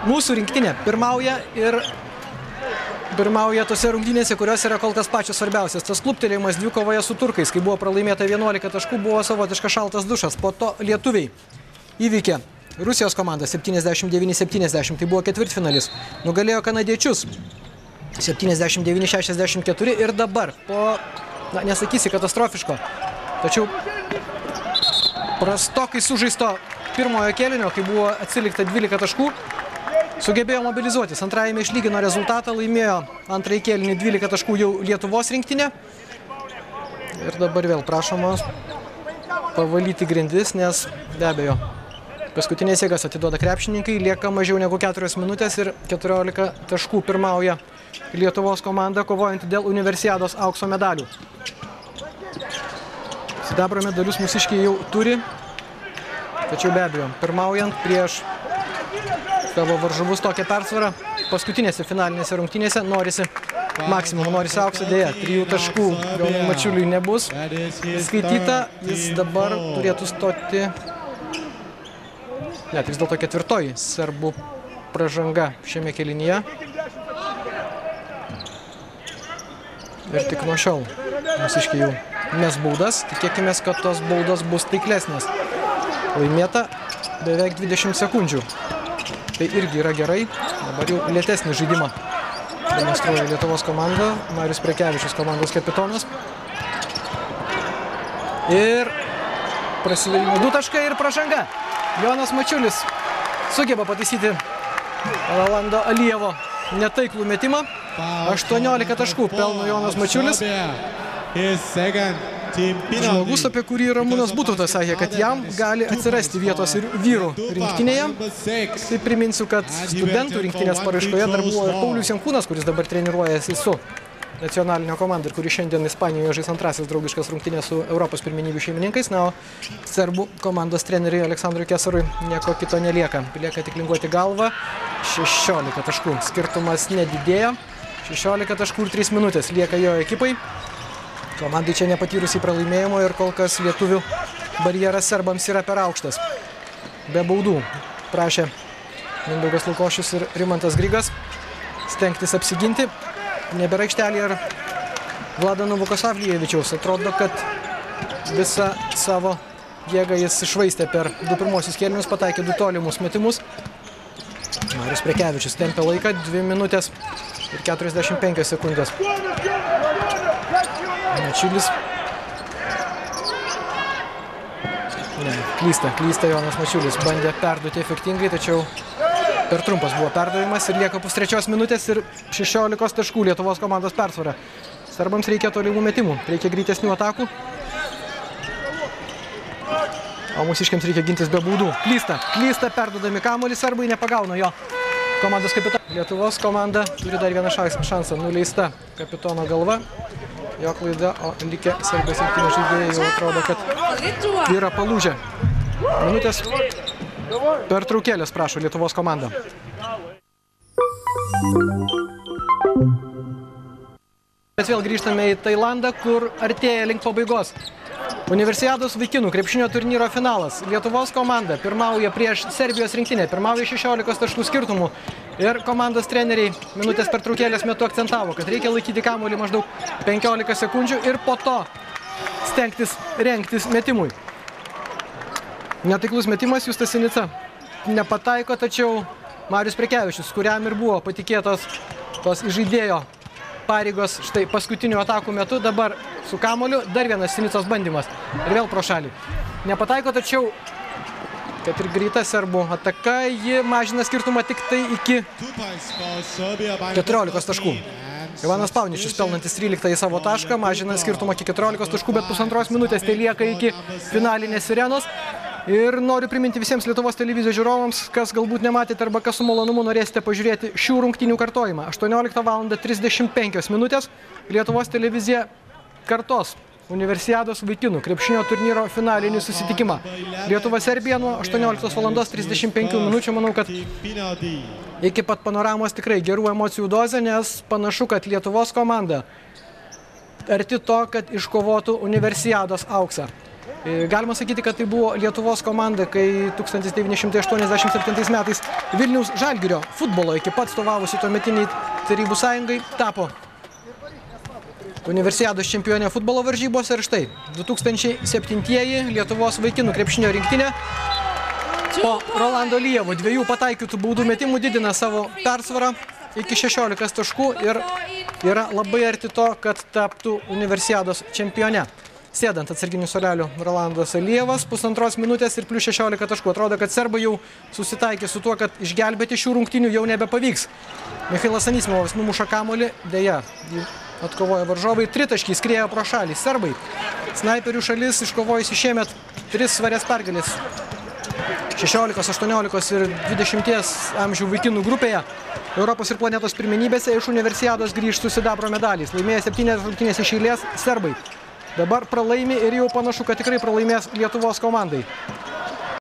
Mūsų rinktinė pirmauja ir pirmauja tose rungtynėse, kurios yra kol kas pačios svarbiausias. Tas kluptelėjimas dvikovoje su turkais, kai buvo pralaimėta 11 taškų, buvo savotiškas šaltas dušas. Po to lietuviai įveikė Rusijos komandą 79-70, tai buvo ketvirtfinalis. Nugalėjo kanadiečius 79-64 ir dabar po, nesakysi katastrofiško, tačiau prastokai sužaisto pirmojo kėlinio, kai buvo atsilikta 12 taškų, sugebėjo mobilizuotis. Antrajame išlygino rezultatą, laimėjo antrąjį kėlinį 12 taškų jau Lietuvos rinktinė. Ir dabar vėl prašoma pavalyti grindis, nes be abejo paskutinės jėgas atiduoda krepšininkai, lieka mažiau negu 4 minutės ir 14 taškų pirmauja Lietuvos komanda, kovojant dėl Universiados aukso medalių. Sidabro medalius mūsiškiai jau turi, tačiau be abejo, pirmaujant prieš savo varžovus tokią persvarą, paskutinėse finalinėse rungtynėse norisi maksimum, norisi aukso, dėja, 3 taškų Jonui Mačiuliui nebus skaityta, jis dabar turėtų stoti, net vis dėlto ketvirtoji serbų pražanga šiame kėlinyje. Ir tik nuo šiol mūsiškiai jau mes baudas, tikėkime, kad tos baudos bus taiklesnės. Laimėta beveik 20 sekundžių. Tai irgi yra gerai, dabar jau lėtesnį žaidimą demonstruoja Lietuvos komanda, Marius Prekevičius komandos kapitonas. Ir prasidėjimo 2 taškai ir pražanga. Jonas Mačiulis sugeba pataisyti Rolando Alijevo netaiklų metimą. 18 taškų pelno Jonas Mačiulis. Žmogus, apie kurį Ramūnas Butautas sakė, kad jam gali atsirasti vietos ir vyrų rinktinėje. Tai priminsiu, kad studentų rinktinės paraiškoje dar buvo ir Paulius Jankūnas, kuris dabar treniruojasi su nacionalinio komanda ir kuris šiandien Ispanijoje žais antrasis draugiškas rungtynės su Europos pirmenybių šeimininkais. Na, o serbų komandos treneriui Aleksandrui Kesarui nieko kito nelieka. Lieka tik linguoti galvą. 16 taškų. Skirtumas nedidėja. 16 taškų ir 3 minutės lieka jo ekipai. Komandai čia nepatyrusiai pralaimėjimo ir kol kas lietuvių barjeras serbams yra per aukštas. Be baudų prašė Mindaugas Lukošius ir Rimantas Grigas stengtis apsiginti. Nebėra aikštelėje ir Vladano Vukosavljevičiaus. Atrodo, kad visą savo jėgą jis išvaistė per 2 pirmosius kėlinius, pataikė 2 tolimus metimus. Marius Prekevičius tempia laiką, 2 minutės ir 45 sekundės. Mačiulis. Klysta Jonas Mačiulis. Bandė perduoti efektingai, tačiau per trumpas buvo perdavimas ir lieka pustrečios minutės ir 16 taškų Lietuvos komandos persvara. Serbams reikia tolimų metimų, reikia greitesnių atakų. O mūsiškiams reikia gintis be baudų. Klysta perdodami kamuolį, serbai nepagauna jo komandos kapitono. Lietuvos komanda turi dar vieną šansą, nuleista kapitono galva. Jo klaida, o likę serbės rinktinės žaidėjai jau atrodo, kad yra palūžę. Minutės pertraukėlės prašo Lietuvos komanda. Bet vėl grįžtame į Tailandą, kur artėja link pabaigos. Universiados vaikinų krepšinio turnyro finalas. Lietuvos komanda pirmauja prieš Serbijos rinktinę, pirmauja 16 taškų skirtumų. Ir komandos treneriai minutės pertraukėlės metu akcentavo, kad reikia laikyti kamuolį maždaug 15 sekundžių ir po to stengtis rengtis metimui. Netaiklus metimas, Justas Sinica nepataiko, tačiau Marius Prekevičius, kuriam ir buvo patikėtos tos žaidėjo pareigos štai paskutinių atakų metu, dabar su kamuoliu dar vienas Sinicos bandymas ir vėl pro šalį. Nepataiko, tačiau kad ir greita serbų ataka, ji mažina skirtumą tik tai iki 14 taškų. Ivanas Pauničius pelnantis 13 savo tašką, mažina skirtumą iki 14 taškų, bet pusantros minutės tai lieka iki finalinės sirenos. Ir noriu priminti visiems Lietuvos televizijos žiūrovams, kas galbūt nematėte arba kas su malonumu norėsite pažiūrėti šių rungtynių kartojimą. 18:35 minutės Lietuvos televizija kartos Universiados vaikinų krepšinio turnyro finalinį susitikimą. Lietuva-Serbija nuo 18:35 minučių. Manau, kad iki pat panoramos tikrai gerų emocijų dozė, nes panašu, kad Lietuvos komanda arti to, kad iškovotų Universiados auksą. Galima sakyti, kad tai buvo Lietuvos komanda, kai 1987 metais Vilniaus Žalgirio futbolo ekipa atstovavusi tuometiniai Tarybų Sąjungai tapo Universiados čempionė futbolo varžybose. Ir štai 2007-ieji Lietuvos vaikinų krepšinio rinktinė po Rolando Lievo 2 pataikytų baudų metimų didina savo persvarą iki 16 taškų ir yra labai arti to, kad taptų Universiados čempione. Sėdant atsarginių suolelių Rolandas Lievas, 1,5 minutės ir plius 16 taškų. Atrodo, kad serbai jau susitaikė su tuo, kad išgelbėti šių rungtynių jau nebepavyks. Michailas Anismovas numuša kamuolį, deja, atkovoja varžovai, tritaškiai skriejo pro šalį. Serbai, snaiperių šalis, iškovojusi šiemet 3 svarias pergalės 16, 18 ir 20 amžių vaikinų grupėje. Europos ir planetos pirmenybėse iš Universiados grįžtų sidabro medaliais. Laimėjo 7 rungtynės iš eilės serbai. Dabar pralaimi ir jau panašu, kad tikrai pralaimės Lietuvos komandai.